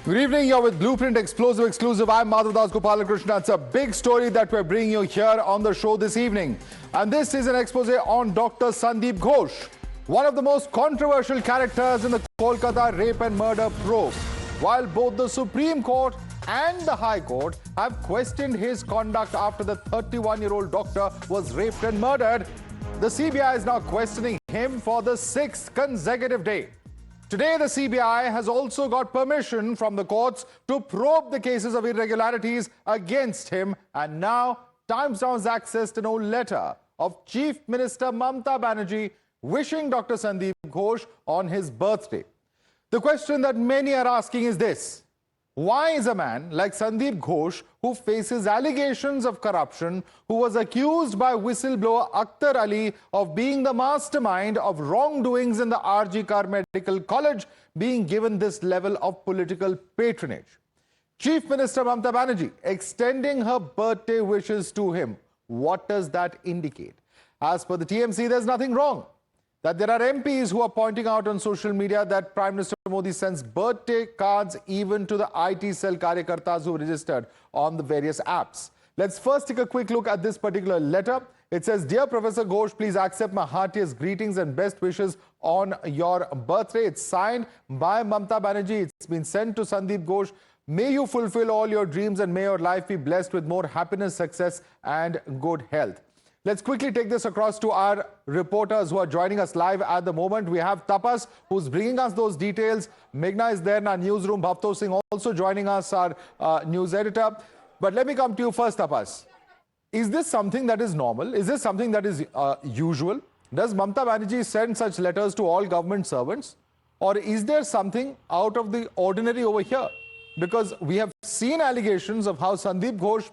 Good evening, you're with Blueprint Explosive Exclusive. I'm Madhavdas G. It's a big story that we're bringing you here on the show this evening. And this is an expose on Dr. Sandip Ghosh, one of the most controversial characters in the Kolkata rape and murder probe. While both the Supreme Court and the High Court have questioned his conduct after the 31-year-old doctor was raped and murdered, the CBI is now questioning him for the 6th consecutive day. Today, the CBI has also got permission from the courts to probe the cases of irregularities against him, and now Times Now has accessed an old letter of Chief Minister Mamata Banerjee wishing Dr. Sandip Ghosh on his birthday. The question that many are asking is this: why is a man like Sandip Ghosh, who faces allegations of corruption, who was accused by whistleblower Akhtar Ali of being the mastermind of wrongdoings in the RG Medical College, being given this level of political patronage? Chief Minister Mamata Banerjee extending her birthday wishes to him. What does that indicate? As per the TMC, there's nothing wrong. That there are MPs who are pointing out on social media that Prime Minister Modi sends birthday cards even to the IT cell karyakartas who registered on the various apps. Let's first take a quick look at this particular letter. It says, "Dear Professor Ghosh, please accept my heartiest greetings and best wishes on your birthday." It's signed by Mamata Banerjee. It's been sent to Sandip Ghosh. May you fulfill all your dreams and may your life be blessed with more happiness, success and good health. Let's quickly take this across to our reporters who are joining us live at the moment. We have Tapas, who's bringing us those details. Meghna is there in our newsroom. Bhavto Singh also joining us, our news editor. But let me come to you first, Tapas. Is this something that is normal? Is this something that is usual? Does Mamata Banerjee send such letters to all government servants? Or is there something out of the ordinary over here? Because we have seen allegations of how Sandip Ghosh,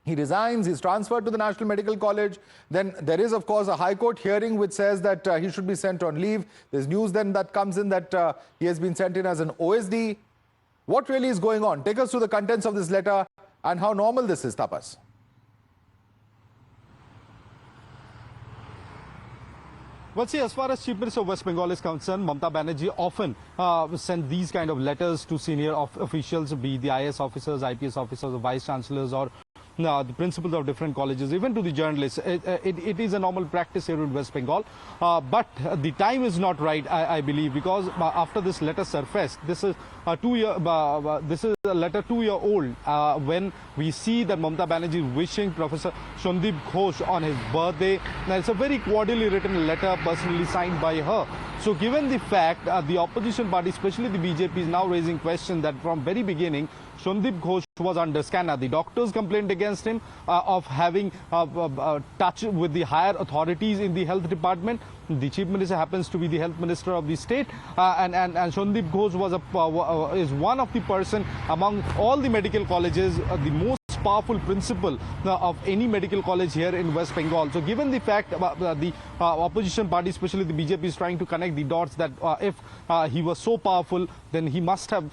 he resigns, he's transferred to the National Medical College. Then there is, of course, a High Court hearing which says that he should be sent on leave. There's news then that comes in that he has been sent in as an OSD. What really is going on? Take us through the contents of this letter and how normal this is, Tapas. Well, see, as far as Chief Minister of West Bengal is concerned, Mamata Banerjee often send these kind of letters to senior officials, be the IAS officers, IPS officers, or vice chancellors, or the principals of different colleges, even to the journalists. It is a normal practice here in West Bengal. But the time is not right, I believe, because after this letter surfaced, this is a letter 2-year-old, when we see that Mamata Banerjee wishing Professor Sandip Ghosh on his birthday. Now, it's a very cordially written letter, personally signed by her. So given the fact the opposition party, especially the BJP, is now raising questions that from very beginning, Sandip Ghosh was under scanner. The doctors complained against him of having touch with the higher authorities in the health department. The Chief Minister happens to be the Health Minister of the state, and Sandip Ghosh is one of the person among all the medical colleges, the most powerful principal of any medical college here in West Bengal. So given the fact the opposition party, especially the BJP, is trying to connect the dots that if he was so powerful, then he must have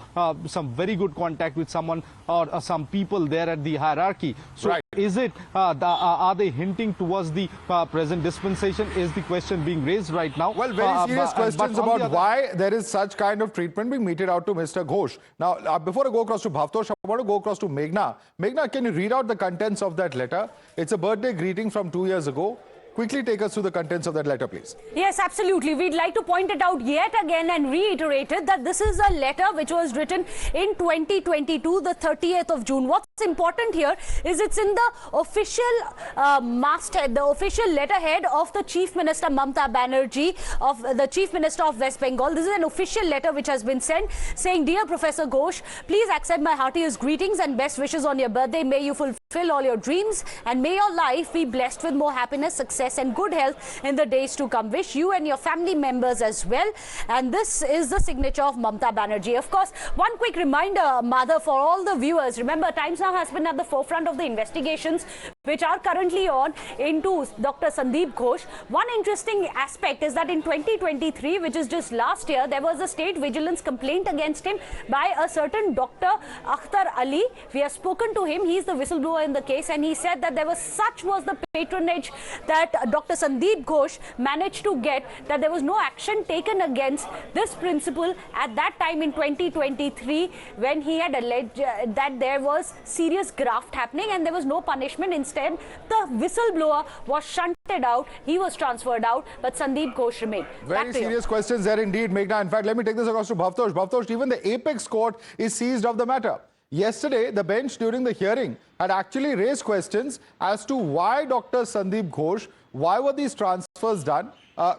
some very good contact with someone or some people there at the hierarchy. So right. Is it, are they hinting towards the present dispensation, is the question being raised right now. Well, very serious questions about why there is such kind of treatment being meted out to Mr. Ghosh. Now, before I go across to Bhavtosh, I want to go across to Meghna. Meghna, can you read out the contents of that letter? It's a birthday greeting from 2 years ago. Quickly take us through the contents of that letter, please. Yes, absolutely. We'd like to point it out yet again and reiterate it that this is a letter which was written in 2022, the 30th of June. What's important here is it's in the official masthead, the official letterhead of the Chief Minister Mamata Banerjee, of the Chief Minister of West Bengal. This is an official letter which has been sent saying, "Dear Professor Ghosh, please accept my heartiest greetings and best wishes on your birthday. May you fulfill all your dreams and may your life be blessed with more happiness, success and good health in the days to come. Wish you and your family members as well." And this is the signature of Mamata Banerjee. Of course, one quick reminder, Madhav, for all the viewers, remember Times Now has been at the forefront of the investigations which are currently on into Dr. Sandip Ghosh. One interesting aspect is that in 2023, which is just last year, there was a state vigilance complaint against him by a certain Dr. Akhtar Ali. We have spoken to him. He's the whistleblower in the case, and he said that there was such was the patronage that Dr. Sandip Ghosh managed to get that there was no action taken against this principal at that time in 2023 when he had alleged that there was serious graft happening and there was no punishment. Instead, the whistleblower was shunted out. He was transferred out, but Sandip Ghosh remained. Very serious questions there indeed, Meghna. In fact, let me take this across to Bhavtosh. Bhavtosh, even the apex court is seized of the matter. Yesterday, the bench during the hearing had actually raised questions as to why Dr. Sandip Ghosh, why were these transfers done?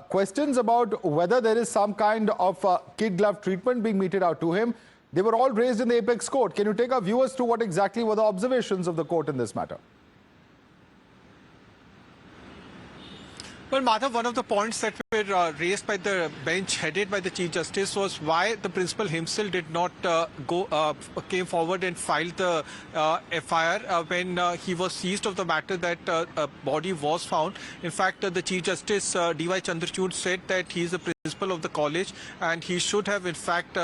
Questions about whether there is some kind of kid glove treatment being meted out to him. They were all raised in the apex court. Can you take our viewers through what exactly were the observations of the court in this matter? Well, Madhav, one of the points that were raised by the bench headed by the Chief Justice was why the principal himself did not came forward and filed the FIR when he was seized of the matter that a body was found. In fact, the Chief Justice D.Y. Chandrachud said that he is the principal of the college and he should have in fact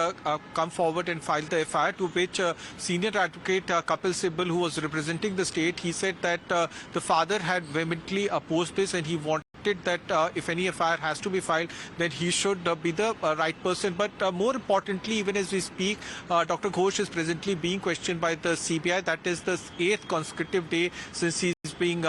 come forward and filed the FIR, to which senior advocate Kapil Sibal, who was representing the state, he said that the father had vehemently opposed this and he wanted that if any FIR has to be filed, then he should be the right person. But more importantly, even as we speak, Dr. Ghosh is presently being questioned by the CBI. That is the 8th consecutive day since he is being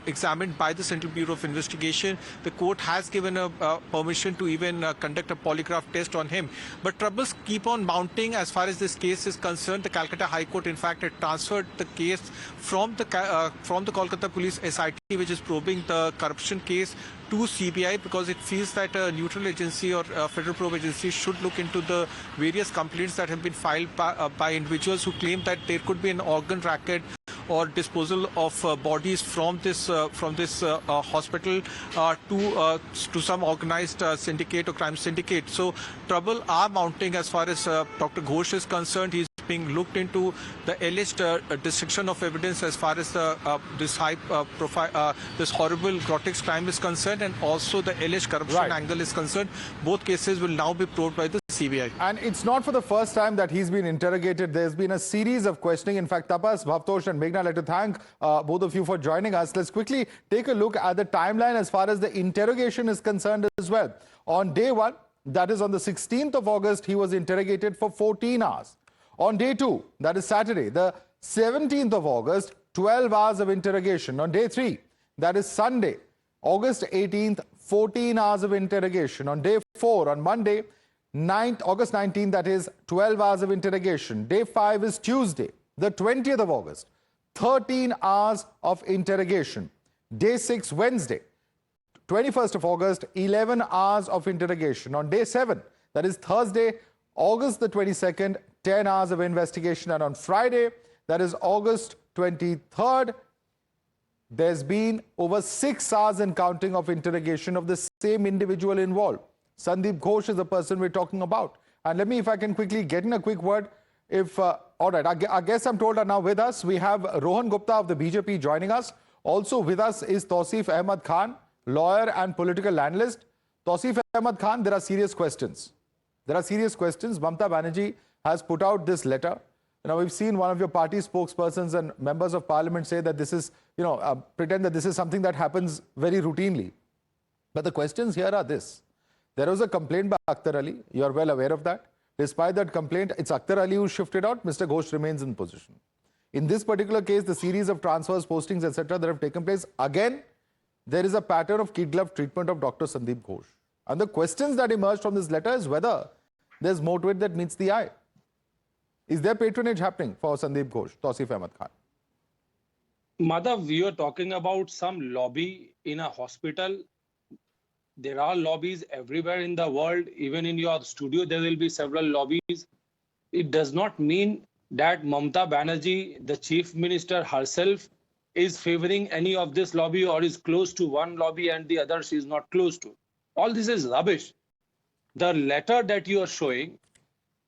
examined by the Central Bureau of Investigation. The court has given a permission to even conduct a polygraph test on him. But troubles keep on mounting as far as this case is concerned. The Calcutta High Court, in fact, had transferred the case from the Kolkata Police SIT, which is probing the corruption case, to CBI because it feels that a neutral agency or a federal probe agency should look into the various complaints that have been filed by individuals who claim that there could be an organ racket or disposal of bodies from this hospital to some organized syndicate or crime syndicate. So trouble are mounting as far as Dr. Ghosh is concerned. He's being looked into the alleged destruction of evidence as far as this high profile, this horrible grotesque crime is concerned, and also the alleged corruption angle is concerned. Both cases will now be probed by the CBI. And it's not for the first time that he's been interrogated. There's been a series of questioning. In fact, Tapas, Bhavtosh and Meghna, I'd like to thank both of you for joining us. Let's quickly take a look at the timeline as far as the interrogation is concerned as well. On day 1, that is on the 16th of August, he was interrogated for 14 hours. On day 2, that is Saturday, the 17th of August, 12 hours of interrogation. On day 3, that is Sunday, August 18th, 14 hours of interrogation. On day 4, on Monday, August 19th, that is 12 hours of interrogation. Day 5 is Tuesday, the 20th of August, 13 hours of interrogation. Day 6, Wednesday, 21st of August, 11 hours of interrogation. On day 7, that is Thursday, August the 22nd, 10 hours of investigation. And on Friday, that is August 23rd, there's been over 6 hours and counting of interrogation of the same individual involved. Sandip Ghosh is the person we're talking about. And let me, if I can quickly get in a quick word, all right, our guests I'm told are now with us. We have Rohan Gupta of the BJP joining us. Also with us is Tausif Ahmed Khan, lawyer and political analyst. Tausif Ahmed Khan, there are serious questions. There are serious questions. Mamta Banerjee has put out this letter. Now, we've seen one of your party spokespersons and members of parliament say that this is, pretend that this is something that happens very routinely. But the questions here are this. There was a complaint by Akhtar Ali. You are well aware of that. Despite that complaint, it's Akhtar Ali who shifted out. Mr. Ghosh remains in position. In this particular case, the series of transfers, postings, etc. that have taken place, again, there is a pattern of kid glove treatment of Dr. Sandip Ghosh. And the questions that emerged from this letter is whether there's more to it that meets the eye. Is there patronage happening for Sandip Ghosh? Tausif Ahmed Khan. Madhav, you are talking about some lobby in a hospital. There are lobbies everywhere in the world. Even in your studio, there will be several lobbies. It does not mean that Mamta Banerjee, the chief minister herself, is favoring any of this lobby or is close to one lobby and the other she is not close to. All this is rubbish. The letter that you are showing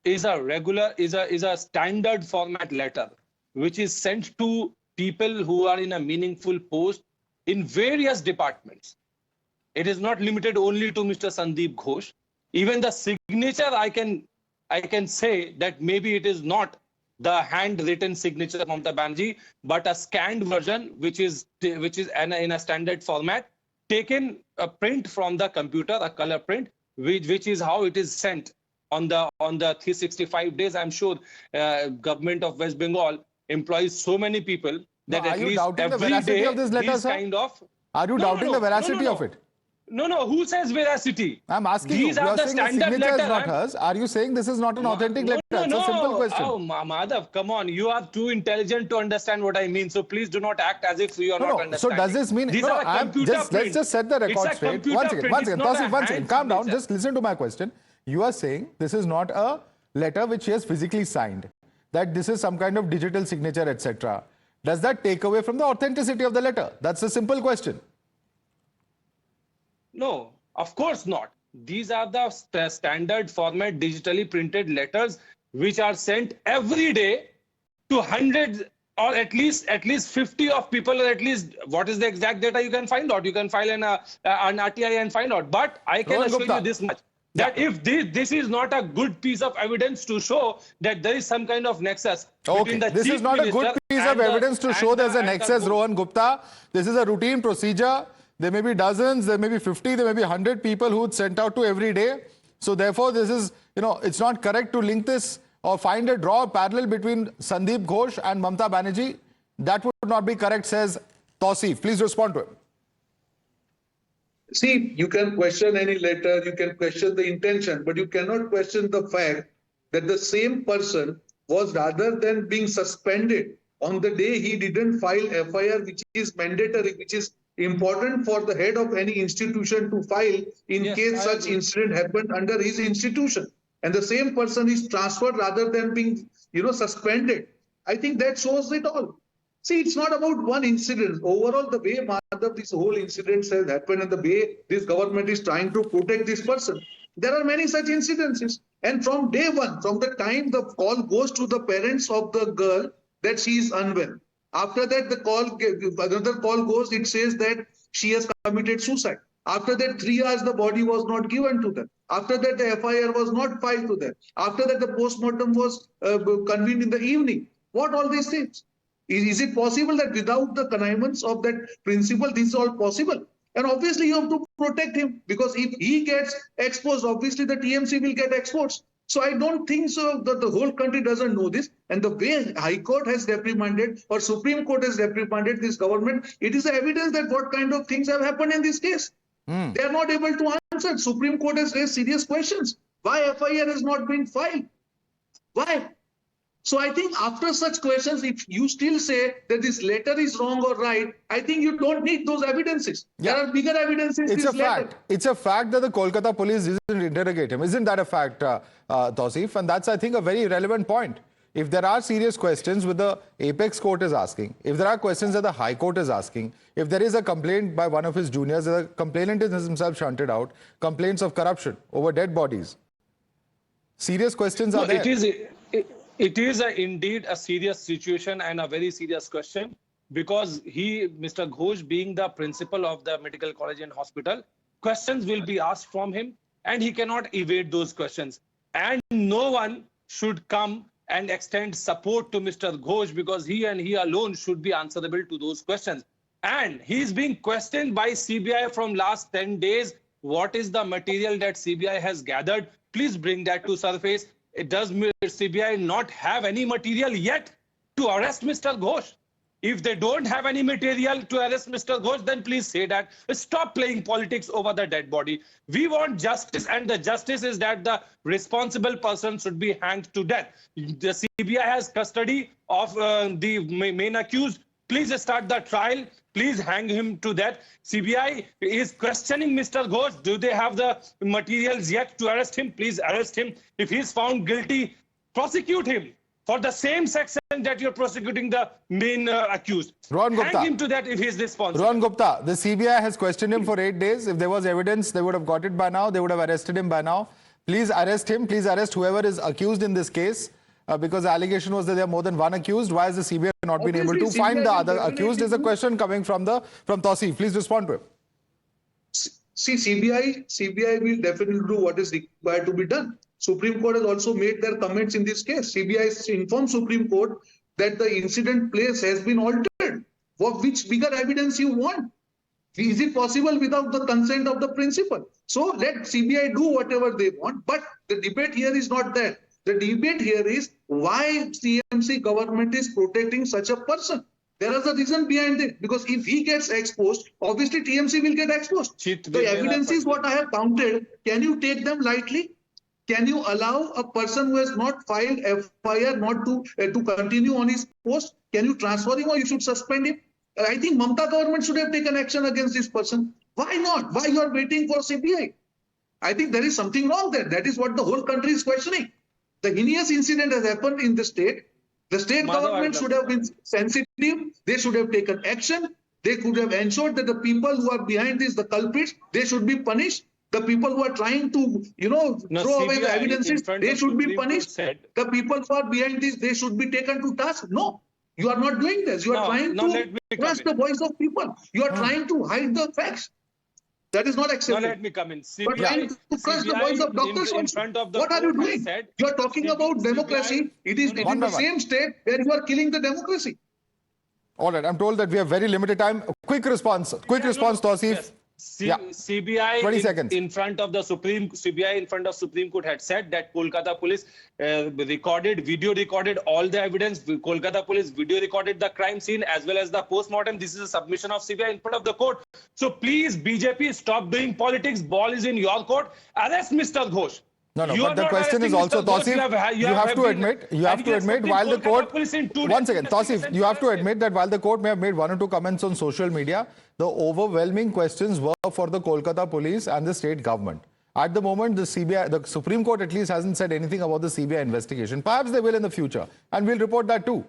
is a standard format letter, which is sent to people who are in a meaningful post in various departments. It is not limited only to Mr. Sandip Ghosh. Even the signature, I can say that maybe it is not the handwritten signature of Mamata Banerjee, but a scanned version, which is in a standard format, taken a print from the computer, a color print, which is how it is sent on the 365 days. I'm sure government of West Bengal employs so many people that Are at you least doubting the every veracity day of this letter, these sir? kind of Are you doubting the veracity of it? No. Who says veracity? I'm asking These you. are You are the saying the standard signature is letter. not hers. Are you saying this is not an authentic letter? It's a simple question. Oh, Madhav, come on. You are too intelligent to understand what I mean. So please do not act as if you are not So understanding. does this mean... These are a computer print. Let's just set the record straight. One second. Tausif, one second. Calm down. Just listen to my question. You are saying this is not a letter which he has physically signed, that this is some kind of digital signature, etc. Does that take away from the authenticity of the letter? That's a simple question. No, of course not. These are the standard format digitally printed letters which are sent every day to hundreds or at least 50 of people, or at least what is the exact data you can find out. You can file an RTI and find out. But I can assure you this much, that if this is not a good piece of evidence to show that there is some kind of nexus between the this chief is not a good minister piece of evidence to show there's a nexus, the Rohan Gupta. This is a routine procedure. There may be dozens, there may be 50, there may be 100 people who sent out to every day. So therefore, this is, it's not correct to link this or draw a parallel between Sandip Ghosh and Mamata Banerjee. That would not be correct, says Tausif. Please respond to him. See, you can question any letter, you can question the intention, but you cannot question the fact that the same person was, rather than being suspended on the day he didn't file FIR, which is mandatory, which is important for the head of any institution to file in case such incident happened under his institution. And the same person is transferred rather than being, suspended. I think that shows it all. See, it's not about one incident. Overall, the way, Madhav, this whole incident has happened and the way this government is trying to protect this person, there are many such incidences. And from day one, from the time the call goes to the parents of the girl that she is unwell, after that, another call goes, it says that she has committed suicide. After that, 3 hours, the body was not given to them. After that, the FIR was not filed to them. After that, the postmortem was convened in the evening. What all these things? Is it possible that without the connivance of that principle, this is all possible? And obviously, you have to protect him, because if he gets exposed, obviously the TMC will get exposed. So I don't think so that the whole country doesn't know this. And the way High Court has reprimanded or Supreme Court has reprimanded this government, it is evidence that what kind of things have happened in this case. They are not able to answer. Supreme Court has raised serious questions. Why FIR has not been filed? Why? So I think after such questions, if you still say that this letter is wrong or right, I think you don't need those evidences. There are bigger evidences. It's a fact. It's a fact that the Kolkata police didn't interrogate him. Isn't that a fact, Tausif? And that's, I think, a very relevant point. If there are serious questions which the Apex Court is asking, if there are questions that the High Court is asking, if there is a complaint by one of his juniors, the complainant is himself shunted out, complaints of corruption over dead bodies, serious questions are there. It is indeed a serious situation and a very serious question, because Mr. Ghosh, being the principal of the medical college and hospital, questions will be asked from him and he cannot evade those questions. And no one should come and extend support to Mr. Ghosh, because he and he alone should be answerable to those questions. And he is being questioned by CBI from last 10 days. What is the material that CBI has gathered? Please bring that to surface. Does CBI not have any material yet to arrest Mr. Ghosh? If they don't have any material to arrest Mr. Ghosh, then please say that. Stop playing politics over the dead body. We want justice, and the justice is that the responsible person should be hanged to death. The CBI has custody of the main accused. Please start the trial. Please hang him to death. CBI is questioning Mr. Ghosh. Do they have the materials yet to arrest him? Please arrest him. If he is found guilty, prosecute him for the same section that you're prosecuting the main accused. Rohan Gupta. Hang him to that if he is responsible. Rohan Gupta, the CBI has questioned him for 8 days. If there was evidence, they would have got it by now. They would have arrested him by now. Please arrest him. Please arrest whoever is accused in this case. because the allegation was that there are more than one accused. Why has the CBI not been able to Obviously, find CBI the will other definitely accused? Is a do- question coming from Tausif. Please respond to it. See, CBI will definitely do what is required to be done. Supreme Court has also made their comments in this case. CBI has informed Supreme Court that the incident place has been altered. Which bigger evidence you want? Is it possible without the consent of the principal? So let CBI do whatever they want. But the debate here is not that. The debate here is why TMC government is protecting such a person. There is a reason behind it, because if he gets exposed, obviously TMC will get exposed. The evidence is what I have counted. Can you take them lightly? Can you allow a person who has not filed FIR not to continue on his post? Can you transfer him or you should suspend him? I think Mamta government should have taken action against this person. Why not? Why you are waiting for CBI? I think there is something wrong there. That is what the whole country is questioning. The heinous incident has happened in the state. The state government should have been sensitive. They should have taken action. They could have ensured that the people who are behind this, the culprits, they should be punished. The people who are trying to, throw away the evidences, they should be punished. The people who are behind this, they should be taken to task. No, you are not doing this. You are trying to suppress the voice of people. You are trying to hide the facts. That is not acceptable. Now let me come in. But trying to suppress the voice of doctors in front of the what are you court doing? said, You are talking about democracy. It is in the same state where you are killing the democracy. All right, I'm told that we have very limited time. Quick response, Tausif. Yes. CBI 20 seconds. in front of Supreme Court had said that Kolkata police video recorded all the evidence. Kolkata police video recorded the crime scene as well as the post-mortem. This is a submission of CBI in front of the court. So please, BJP, stop doing politics. Ball is in your court. Arrest Mr. Ghosh. No, but the question is also, Tausif, you have to admit while the court, one second, Tausif, you have to admit that while the court may have made one or two comments on social media, the overwhelming questions were for the Kolkata police and the state government. At the moment, the Supreme Court at least hasn't said anything about the CBI investigation. Perhaps they will in the future, and we'll report that too.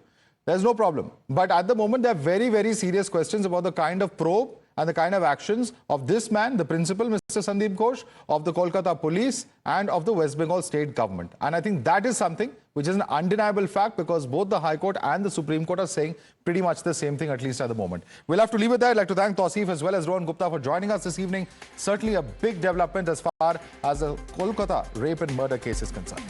There's no problem. But at the moment, there are very, very serious questions about the kind of probe and the kind of actions of this man, the principal, Mr. Sandip Ghosh, of the Kolkata police and of the West Bengal state government. And I think that is something which is an undeniable fact, because both the High Court and the Supreme Court are saying pretty much the same thing, at least at the moment. We'll have to leave it there. I'd like to thank Tausif as well as Rohan Gupta for joining us this evening. Certainly a big development as far as the Kolkata rape and murder case is concerned.